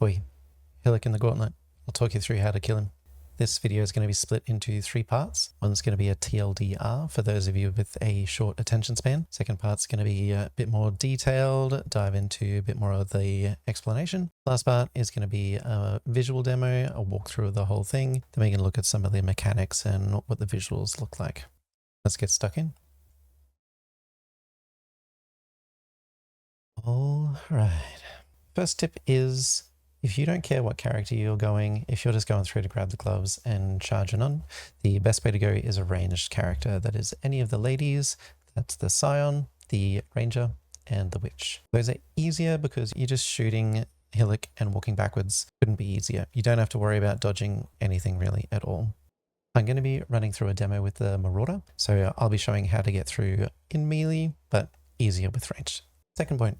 Oi, Hillock in the Gauntlet. I'll talk you through how to kill him. This video is going to be split into 3 parts. One's going to be a TLDR for those of you with a short attention span. Second part's going to be a bit more detailed, dive into a bit more of the explanation. Last part is going to be a visual demo, a walkthrough of the whole thing. Then we can look at some of the mechanics and what the visuals look like. Let's get stuck in. All right. First tip is, if you don't care what character you're going, if you're just going through to grab the gloves and charging on, the best way to go is a ranged character. That is any of the ladies. That's the Scion, the Ranger, and the Witch. Those are easier because you're just shooting Hillock and walking backwards. Couldn't be easier. You don't have to worry about dodging anything really at all. I'm going to be running through a demo with the Marauder, so I'll be showing how to get through in melee, but easier with ranged. Second point.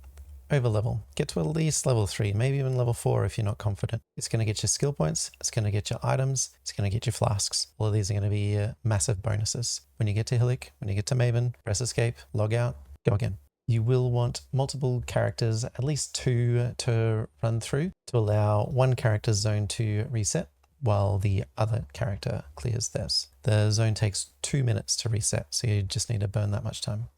Over level. Get to at least level 3, maybe even level 4 if you're not confident. It's going to get you skill points, it's going to get you items, it's going to get you flasks. All of these are going to be massive bonuses. When you get to Hillock, when you get to Maven, press escape, log out, go again. You will want multiple characters, at least 2 to run through to allow one character's zone to reset while the other character clears theirs. The zone takes 2 minutes to reset, so you just need to burn that much time.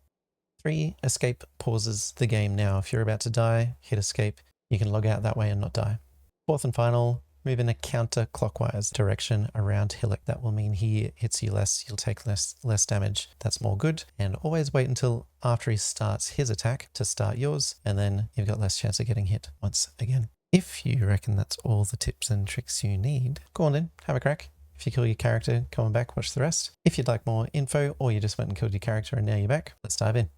3, escape pauses the game now. If you're about to die, hit escape. You can log out that way and not die. Fourth and final, move in a counterclockwise direction around Hillock. That will mean he hits you less, you'll take less damage. That's more good. And always wait until after he starts his attack to start yours, and then you've got less chance of getting hit once again. If you reckon that's all the tips and tricks you need, go on then, have a crack. If you kill your character, come on back, watch the rest. If you'd like more info, or you just went and killed your character and now you're back, let's dive in.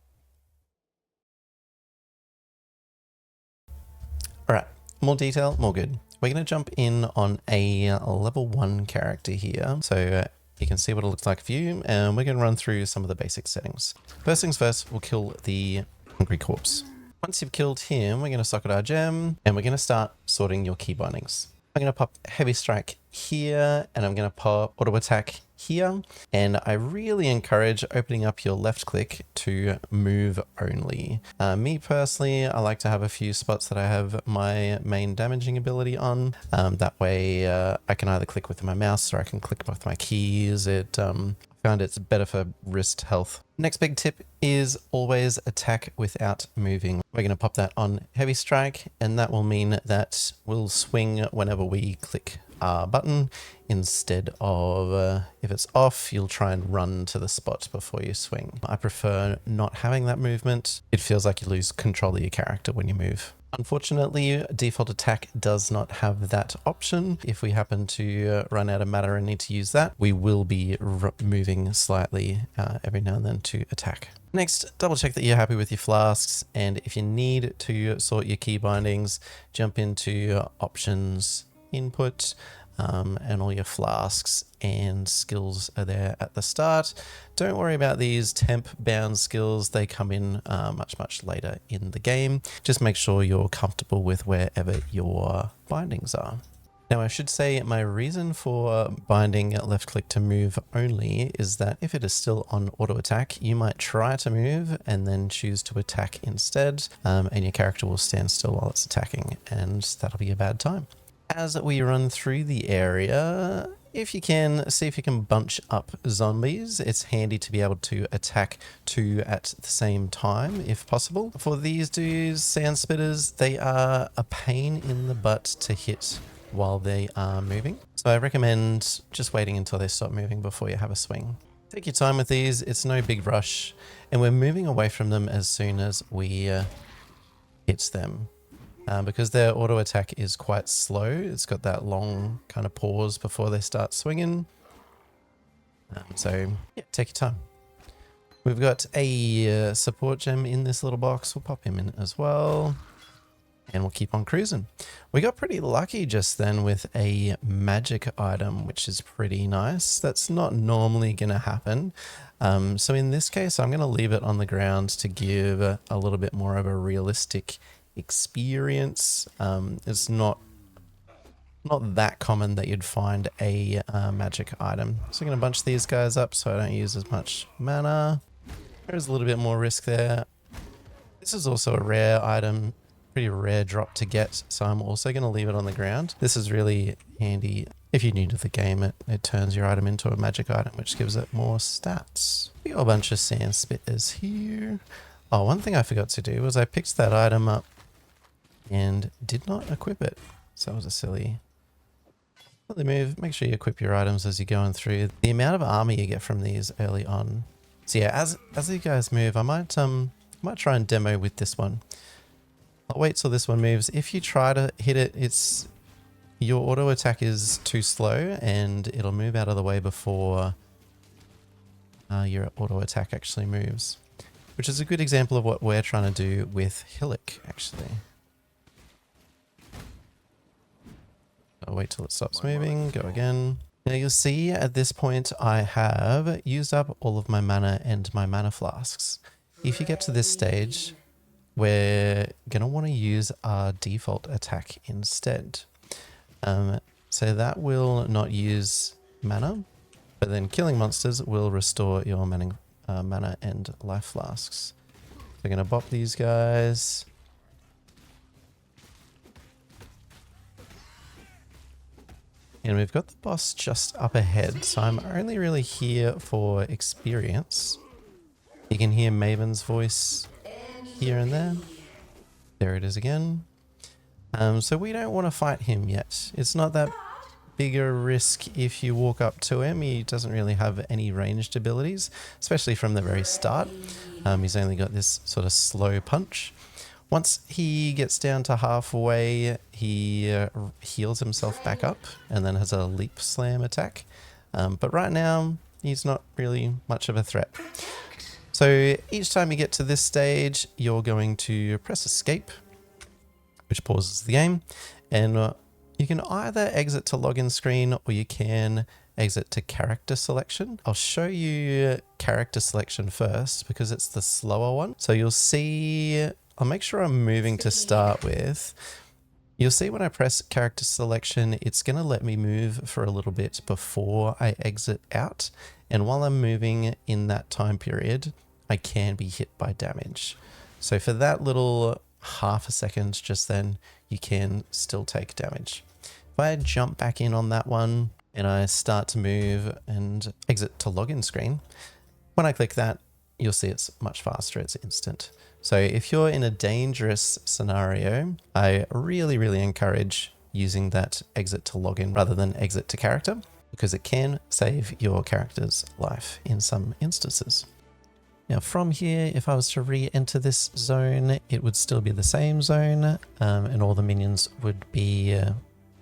Alright, more detail, more good. We're going to jump in on a level 1 character here, so you can see what it looks like for you, and we're going to run through some of the basic settings. First things first, we'll kill the Hungry Corpse. Once you've killed him, we're going to socket our gem, and we're going to start sorting your key bindings. I'm going to pop Heavy Strike here, and I'm going to pop Auto Attack here, and I really encourage opening up your left click to move only. Me personally, I like to have a few spots that I have my main damaging ability on. That way I can either click with my mouse or I can click with my keys. I found it's better for wrist health. Next big tip is always attack without moving. We're going to pop that on Heavy Strike, and that will mean that we'll swing whenever we click our button, instead of if it's off, you'll try and run to the spot before you swing. I prefer not having that movement. It feels like you lose control of your character when you move. Unfortunately, default attack does not have that option. If we happen to run out of matter and need to use that, we will be moving slightly every now and then to attack. Next, double check that you're happy with your flasks, and if you need to sort your key bindings, jump into options, input, and all your flasks and skills are there at the start. Don't worry about these temp bound skills. They come in much later in the game. Just make sure you're comfortable with wherever your bindings are. Now, I should say my reason for binding left click to move only is that if it is still on auto attack, you might try to move and then choose to attack instead, and your character will stand still while it's attacking, and that'll be a bad time. As we run through the area, if you can, see if you can bunch up zombies. It's handy to be able to attack 2 at the same time, if possible. For these dudes, sand spitters, they are a pain in the butt to hit while they are moving. So I recommend just waiting until they stop moving before you have a swing. Take your time with these, it's no big rush, and we're moving away from them as soon as we hit them. Because their auto attack is quite slow, it's got that long kind of pause before they start swinging. So yeah, take your time. We've got a support gem in this little box. We'll pop him in as well, and we'll keep on cruising. We got pretty lucky just then with a magic item, which is pretty nice. That's not normally going to happen. So in this case, I'm going to leave it on the ground to give a little bit more of a realistic experience. It's not that common that you'd find a magic item. So I'm going to bunch these guys up so I don't use as much mana. There's a little bit more risk there. This is also a rare item. pretty rare drop to get, so I'm also going to leave it on the ground. This is really handy. If you're new to the game, it turns your item into a magic item, which gives it more stats. We got a bunch of sand spitters here. Oh, one thing I forgot to do was I picked that item up and did not equip it. So that was a silly move. Make sure you equip your items as you're going through. The amount of armor you get from these early on. So yeah, as you guys move, I might try and demo with this one. I'll wait till this one moves. If you try to hit it, your auto attack is too slow and it'll move out of the way before your auto attack actually moves. Which is a good example of what we're trying to do with Hillock, actually. I'll wait till it stops moving, go again. Now you'll see at this point I have used up all of my mana and my mana flasks. If you get to this stage, we're going to want to use our default attack instead. So that will not use mana, but then killing monsters will restore your mana and life flasks. We're going to bop these guys. And we've got the boss just up ahead, so I'm only really here for experience. You can hear Maven's voice here and there. There it is again. So we don't want to fight him yet. It's not that big a risk if you walk up to him. He doesn't really have any ranged abilities, especially from the very start. He's only got this sort of slow punch. Once he gets down to halfway, he heals himself back up and then has a leap slam attack. But right now, he's not really much of a threat. So each time you get to this stage, you're going to press escape, which pauses the game. And you can either exit to login screen or you can exit to character selection. I'll show you character selection first because it's the slower one. So you'll see, I'll make sure I'm moving to start with. You'll see when I press character selection, it's going to let me move for a little bit before I exit out. And while I'm moving in that time period, I can be hit by damage. So for that little half a second just then, you can still take damage. If I jump back in on that one and I start to move and exit to login screen, when I click that, you'll see it's much faster, it's instant. So if you're in a dangerous scenario, I really encourage using that exit to login rather than exit to character, because it can save your character's life in some instances. Now from here, if I was to re-enter this zone, it would still be the same zone and all the minions would be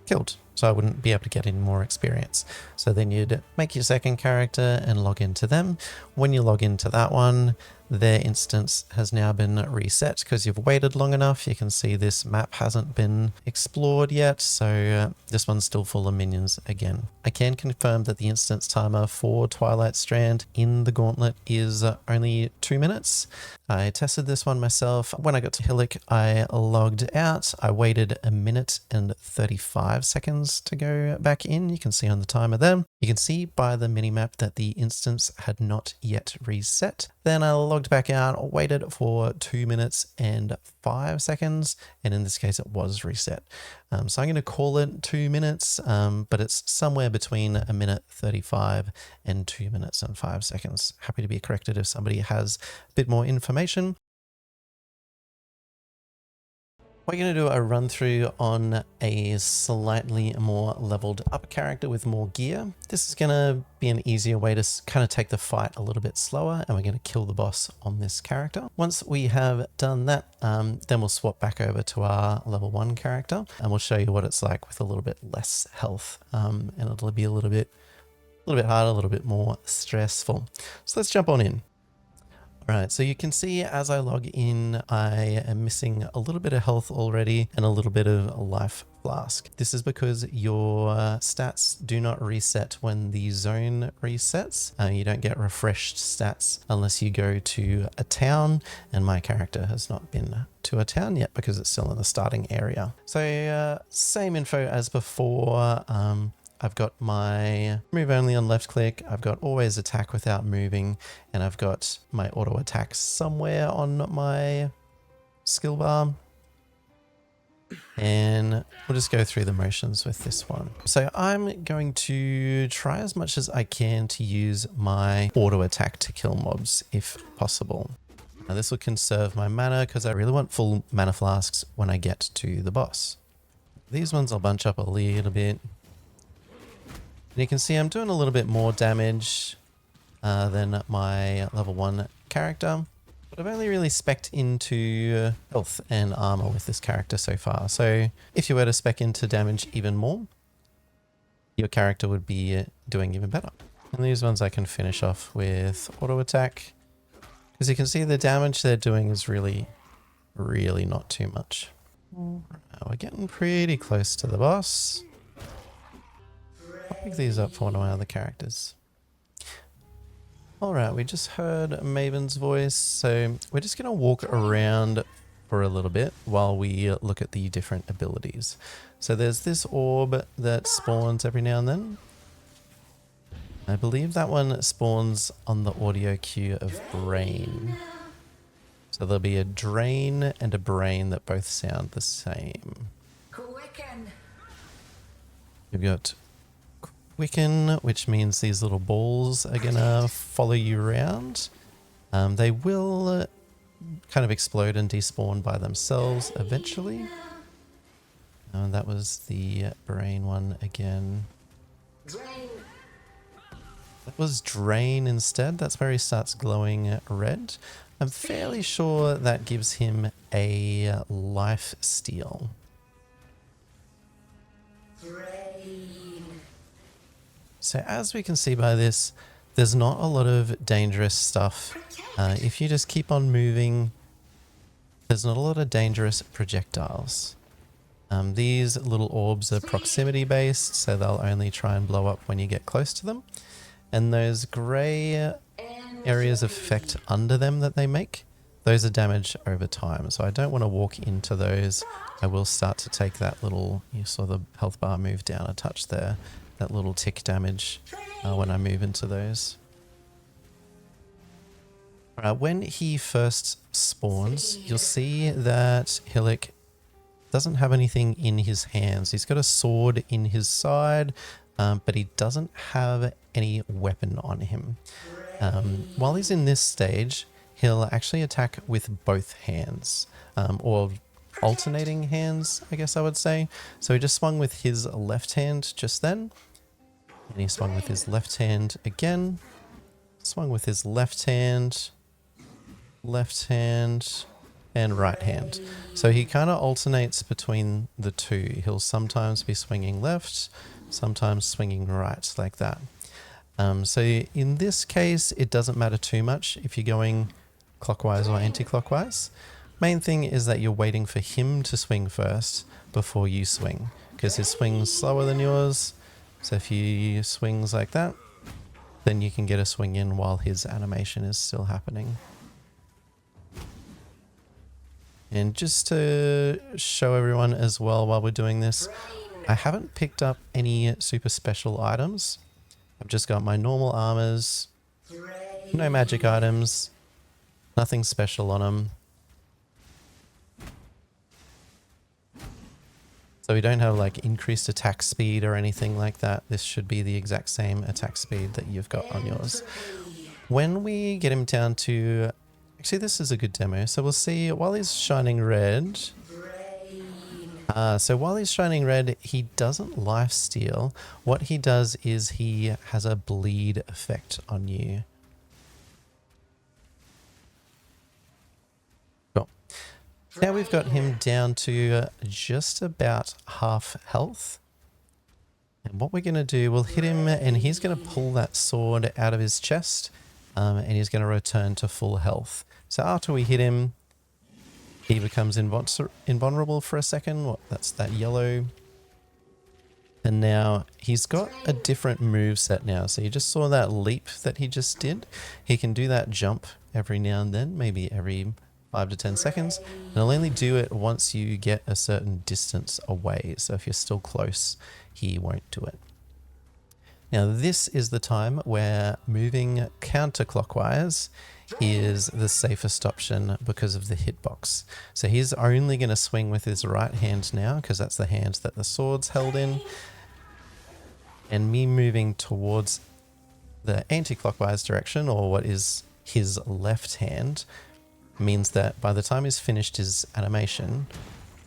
killed. So I wouldn't be able to get any more experience. So then you'd make your second character and log into them. When you log into that one, their instance has now been reset because you've waited long enough. You can see this map hasn't been explored yet, so this one's still full of minions again. I can confirm that the instance timer for Twilight Strand in the Gauntlet is only 2 minutes. I tested this one myself. When I got to Hillock, I logged out. I waited 1 minute and 35 seconds to go back in. You can see on the timer there. You can see by the minimap that the instance had not yet reset. Then I logged back out, waited for 2 minutes and 5 seconds, and in this case it was reset. So I'm going to call it 2 minutes, but it's somewhere between 1 minute 35 and 2 minutes and 5 seconds. Happy to be corrected if somebody has a bit more information. We're going to do a run through on a slightly more leveled up character with more gear. This is going to be an easier way to kind of take the fight a little bit slower, and we're going to kill the boss on this character. Once we have done that, then we'll swap back over to our level 1 character and we'll show you what it's like with a little bit less health, and it'll be a little bit harder, a little bit more stressful. So let's jump on in. Right, so you can see as I log in, I am missing a little bit of health already and a little bit of life flask. This is because your stats do not reset when the zone resets. You don't get refreshed stats unless you go to a town, and my character has not been to a town yet because it's still in the starting area. So same info as before. I've got my move only on left click, I've got always attack without moving, and I've got my auto attack somewhere on my skill bar. And we'll just go through the motions with this one. So I'm going to try as much as I can to use my auto attack to kill mobs if possible. Now this will conserve my mana because I really want full mana flasks when I get to the boss. These ones I'll bunch up a little bit. And you can see I'm doing a little bit more damage than my level 1 character. But I've only really spec'd into health and armor with this character so far. So if you were to spec into damage even more, your character would be doing even better. And these ones I can finish off with auto attack. As you can see, the damage they're doing is really not too much. We're getting pretty close to the boss. I'll pick these up for one of my other characters. Alright, we just heard Maven's voice, so we're just going to walk around for a little bit while we look at the different abilities. So there's this orb that spawns every now and then. I believe that one spawns on the audio cue of Brain. So there'll be a Drain and a Brain that both sound the same. We've got Quicken, which means these little balls are gonna follow you around. They will kind of explode and despawn by themselves eventually. That was the Brain one again. That was Drain instead. That's where he starts glowing red. I'm fairly sure that gives him a life steal. So as we can see by this, there's not a lot of dangerous stuff. If you just keep on moving, there's not a lot of dangerous projectiles. These little orbs are proximity based, so they'll only try and blow up when you get close to them. And those grey areas of effect under them that they make, those are damage over time. So I don't want to walk into those. I will start to take that little, you saw the health bar move down a touch there, that little tick damage when I move into those. When he first spawns, you'll see that Hillock doesn't have anything in his hands. He's got a sword in his side, but he doesn't have any weapon on him. While he's in this stage, he'll actually attack with both hands, or alternating hands, I guess I would say. So he just swung with his left hand just then, and he swung with his left hand again, swung with his left hand, and right hand. So he kind of alternates between the two. He'll sometimes be swinging left, sometimes swinging right, like that. So in this case, it doesn't matter too much if you're going clockwise or anti-clockwise. Main thing is that you're waiting for him to swing first before you swing, because his swing's slower than yours. So if he swings like that, then you can get a swing in while his animation is still happening. And just to show everyone as well while we're doing this, I haven't picked up any super special items. I've just got my normal armors, no magic items, nothing special on them. So we don't have like increased attack speed or anything like that. This should be the exact same attack speed that you've got on yours. When we get him down to... Actually, this is a good demo. So we'll see while he's shining red. So while he's shining red, he doesn't lifesteal. What he does is he has a bleed effect on you. Cool. Now we've got him down to just about half health. And what we're going to do, we'll hit him and he's going to pull that sword out of his chest. And he's going to return to full health. So after we hit him, he becomes invulnerable for a second. That's that yellow. And now he's got a different move set now. So you just saw that leap that he just did. He can do that jump every now and then, maybe every 5 to 10 seconds. And he'll only do it once you get a certain distance away. So if you're still close, he won't do it. Now this is the time where moving counterclockwise is the safest option because of the hitbox. So he's only going to swing with his right hand now because that's the hand that the sword's held in. And me moving towards the anti-clockwise direction, or what is his left hand, means that by the time he's finished his animation,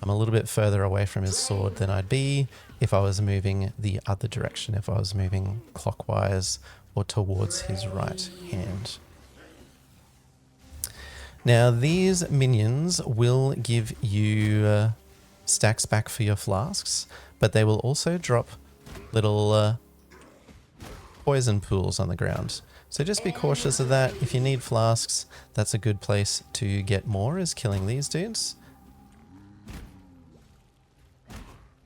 I'm a little bit further away from his sword than I'd be if I was moving the other direction, if I was moving clockwise or towards his right hand. Now these minions will give you stacks back for your flasks, but they will also drop little poison pools on the ground. So just be cautious of that. If you need flasks, that's a good place to get more, is killing these dudes.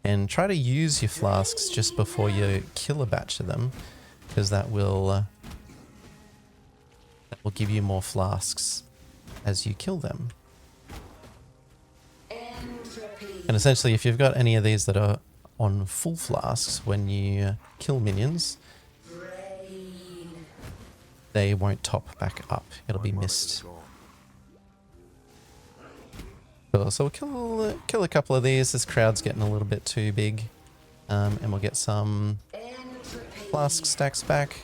And try to use your flasks just before you kill a batch of them, because that will give you more flasks as you kill them. And essentially, if you've got any of these that are on full flasks when you kill minions, they won't top back up. It'll be missed. Cool. So we'll kill a couple of these. This crowd's getting a little bit too big. And we'll get some flask stacks back.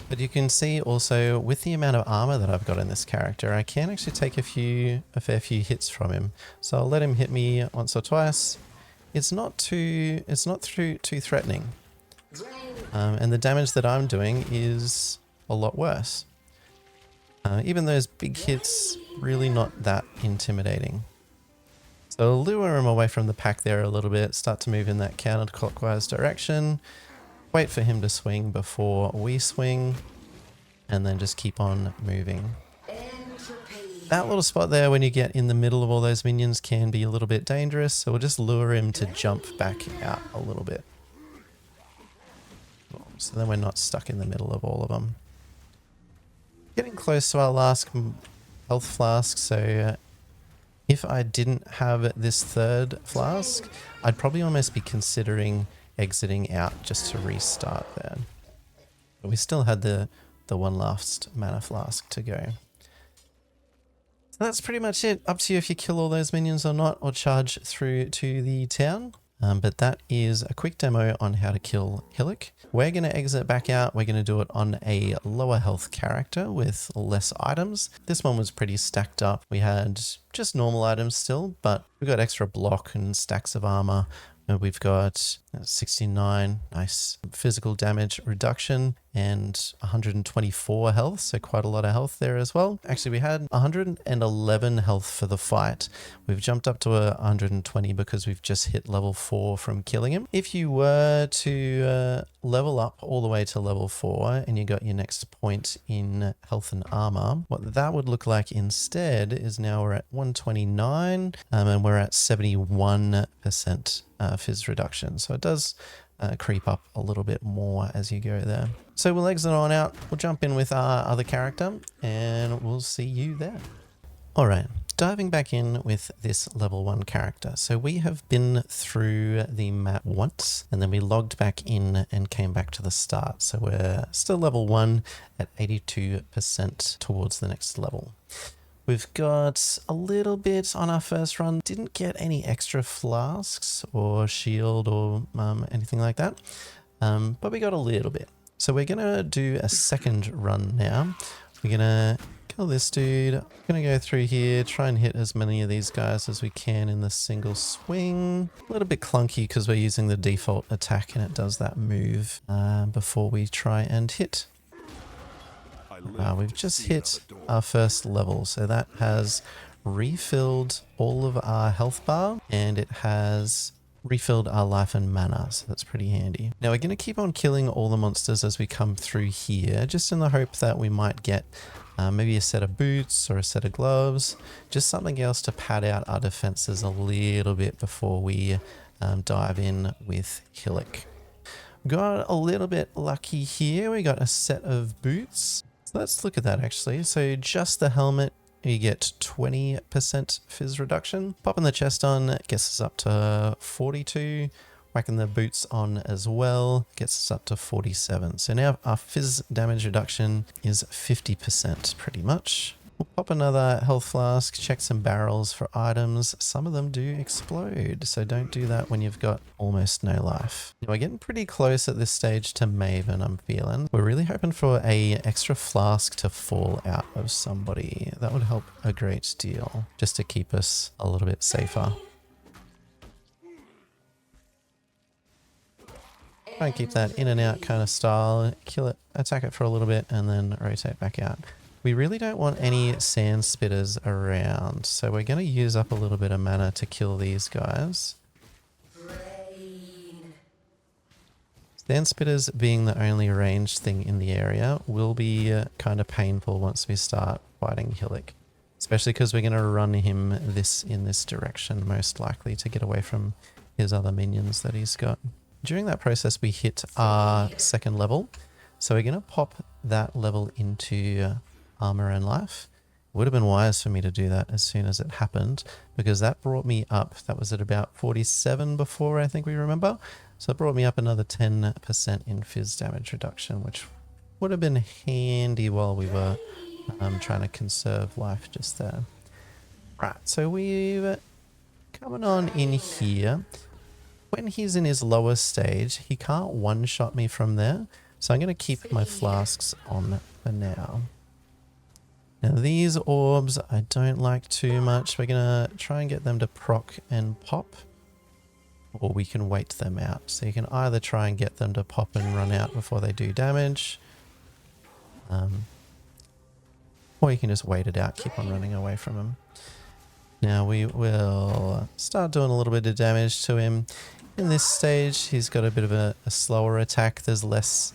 But you can see also with the amount of armor that I've got in this character, I can actually take a fair few hits from him. So I'll let him hit me once or twice. It's not too threatening. And the damage that I'm doing is a lot worse. Even those big hits, really not that intimidating. So lure him away from the pack there a little bit, start to move in that counterclockwise direction. Wait for him to swing before we swing, and then just keep on moving. That little spot there when you get in the middle of all those minions can be a little bit dangerous, so we'll just lure him to jump back out a little bit. So then we're not stuck in the middle of all of them. Getting close to our last health flask, so if I didn't have this third flask, I'd probably almost be considering exiting out just to restart there. But we still had the one last mana flask to go. So that's pretty much it. Up to you if you kill all those minions or not, or charge through to the town. But that is a quick demo on how to kill Hillock. We're going to exit back out. We're going to do it on a lower health character with less items. This one was pretty stacked up. We had just normal items still, but we got extra block and stacks of armor. And we've got 69, nice physical damage reduction, and 124 health, so quite a lot of health there as well. Actually, we had 111 health for the fight. We've jumped up to 120 because we've just hit level 4 from killing him. If you were to level up all the way to level 4 and you got your next point in health and armor, what that would look like instead is now we're at 129 and we're at 71% fizz reduction. So it does creep up a little bit more as you go there. So we'll exit on out, we'll jump in with our other character, and we'll see you there. All right, diving back in with this level 1 character. So we have been through the map once, and then we logged back in and came back to the start. So we're still level 1 at 82% towards the next level. We've got a little bit on our first run. Didn't get any extra flasks or shield or anything like that, but we got a little bit. So we're going to do a second run now. We're going to kill this dude. I'm going to go through here, try and hit as many of these guys as we can in the single swing. A little bit clunky because we're using the default attack and it does that move before we try and hit. We've just hit our first level, so that has refilled all of our health bar and it has refilled our life and mana, so that's pretty handy. Now we're going to keep on killing all the monsters as we come through here, just in the hope that we might get maybe a set of boots or a set of gloves, just something else to pad out our defenses a little bit before we dive in with Hillock. Got a little bit lucky here, we got a set of boots. So let's look at that actually. So just the helmet, you get 20% fizz reduction. Popping the chest on gets us up to 42. Whacking the boots on as well gets us up to 47. So now our fizz damage reduction is 50% pretty much. We'll pop another health flask, check some barrels for items. Some of them do explode, so don't do that when you've got almost no life. We're getting pretty close at this stage to Maven, I'm feeling. We're really hoping for a extra flask to fall out of somebody. That would help a great deal, just to keep us a little bit safer. Try and keep that in and out kind of style. Kill it, attack it for a little bit, and then rotate back out. We really don't want any sand spitters around, so we're going to use up a little bit of mana to kill these guys. Sand spitters being the only ranged thing in the area will be kind of painful once we start fighting Hillock. Especially because we're going to run him in this direction, most likely, to get away from his other minions that he's got. During that process, we hit our second level. So we're going to pop that level into armor and life. It would have been wise for me to do that as soon as it happened, because that brought me up. That was at about 47 before, I think we remember. So it brought me up another 10% in fizz damage reduction, which would have been handy while we were trying to conserve life just there. Right, so we've coming on in here. When he's in his lower stage, he can't one-shot me from there. So I'm going to keep my flasks on for now. Now these orbs I don't like too much. We're going to try and get them to proc and pop. Or we can wait them out. So you can either try and get them to pop and run out before they do damage. Or you can just wait it out, keep on running away from them. Now we will start doing a little bit of damage to him. In this stage, he's got a bit of a slower attack. There's less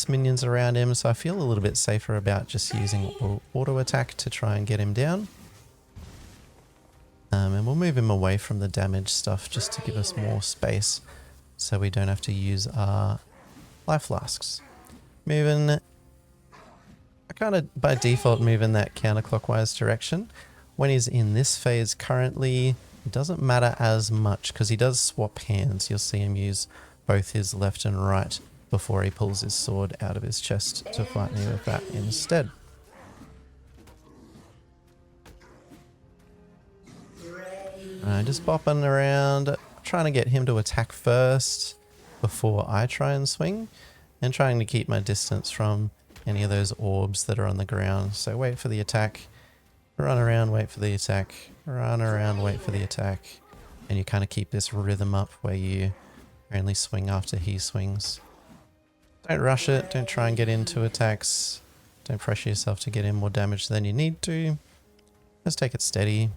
minions around him, so I feel a little bit safer about just using auto attack to try and get him down. And we'll move him away from the damage stuff just to give us more space so we don't have to use our life flasks. I kind of by default move in that counterclockwise direction. When he's in this phase currently, it doesn't matter as much because he does swap hands. You'll see him use both his left and right before he pulls his sword out of his chest to fight me with that instead. Just bopping around, trying to get him to attack first before I try and swing, and trying to keep my distance from any of those orbs that are on the ground. So wait for the attack, run around, wait for the attack, run around, wait for the attack, and you kind of keep this rhythm up where you only swing after he swings. Don't rush it, don't try and get into attacks, don't pressure yourself to get in more damage than you need to. Just take it steady.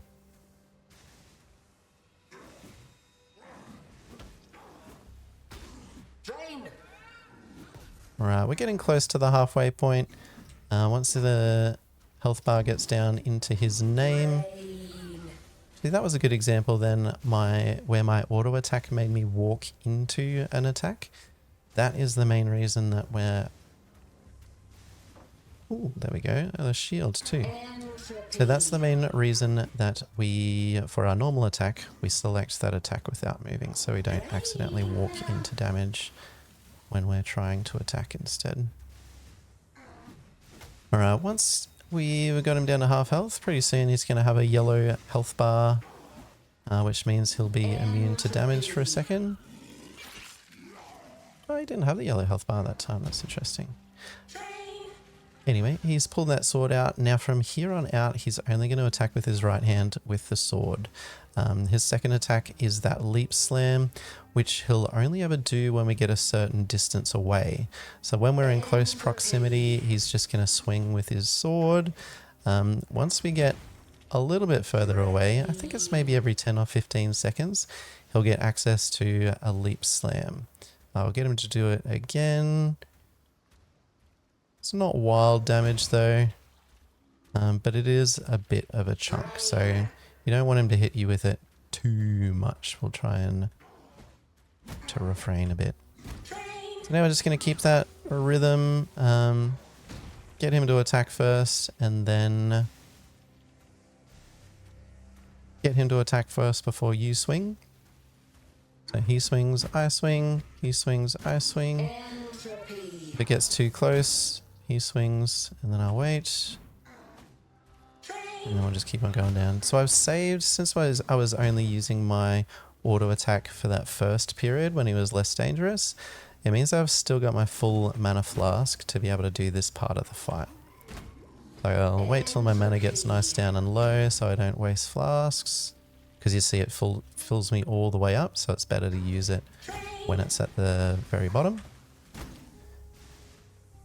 Alright, we're getting close to the halfway point. Once the health bar gets down into his name. See, that was a good example then, where my auto attack made me walk into an attack. That is the main reason that we're... Ooh, there we go. Oh, the shield too. So that's the main reason that for our normal attack, we select that attack without moving, so we don't accidentally walk into damage when we're trying to attack instead. Alright, once we've got him down to half health, pretty soon he's going to have a yellow health bar, which means he'll be immune to damage for a second. Oh, he didn't have the yellow health bar that time, that's interesting. Anyway, he's pulled that sword out. Now from here on out, he's only going to attack with his right hand with the sword. His second attack is that leap slam, which he'll only ever do when we get a certain distance away. So when we're in close proximity, he's just going to swing with his sword. Once we get a little bit further away, I think it's maybe every 10 or 15 seconds, he'll get access to a leap slam. I'll get him to do it again. It's not wild damage though, but it is a bit of a chunk, so you don't want him to hit you with it too much. We'll try and to refrain a bit. So now we're just going to keep that rhythm, get him to attack first, and then get him to attack first before you swing. So he swings, I swing, he swings, I swing. If it gets too close, he swings, and then I'll wait. And then we'll just keep on going down. So I've saved, since I was only using my auto attack for that first period when he was less dangerous, it means I've still got my full mana flask to be able to do this part of the fight. So I'll wait till my mana gets nice down and low so I don't waste flasks. Because you see it fills me all the way up, so it's better to use it when it's at the very bottom.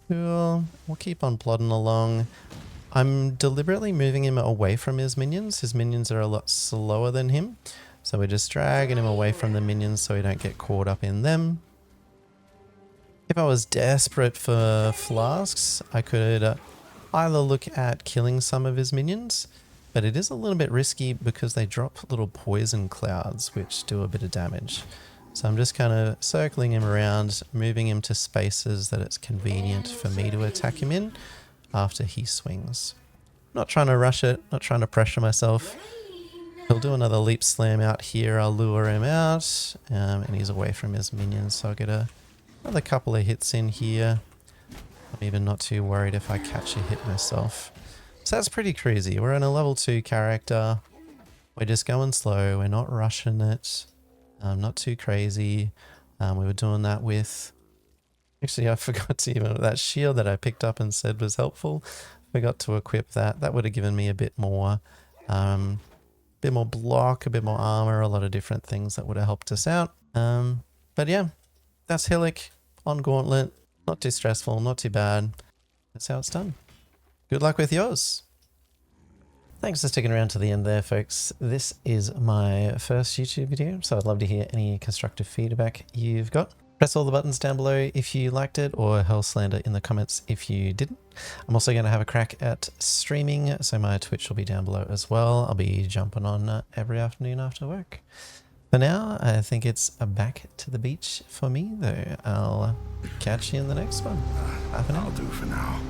Cool. We'll keep on plodding along. I'm deliberately moving him away from his minions. His minions are a lot slower than him. So we're just dragging him away from the minions so we don't get caught up in them. If I was desperate for flasks, I could either look at killing some of his minions, but it is a little bit risky because they drop little poison clouds which do a bit of damage. So I'm just kind of circling him around, moving him to spaces that it's convenient for me to attack him in after he swings. Not trying to rush it, not trying to pressure myself. He'll do another leap slam out here, I'll lure him out, and he's away from his minions, so I'll get another couple of hits in here. I'm even not too worried if I catch a hit myself. So that's pretty crazy. We're in a level 2 character. We're just going slow, we're not rushing it. Not too crazy. We were doing that with... Actually, I forgot to even... That shield that I picked up and said was helpful. Forgot to equip that. That would have given me a bit more block, a bit more armor, a lot of different things that would have helped us out. But yeah, that's Hillock on Gauntlet. Not too stressful, not too bad. That's how it's done. Good luck with yours. Thanks for sticking around to the end there, folks. This is my first YouTube video, so I'd love to hear any constructive feedback you've got. Press all the buttons down below if you liked it, or hell slander in the comments if you didn't. I'm also going to have a crack at streaming, so my Twitch will be down below as well. I'll be jumping on every afternoon after work. For now, I think it's back to the beach for me, though. I'll catch you in the next one. Bye for now. I'll do for now.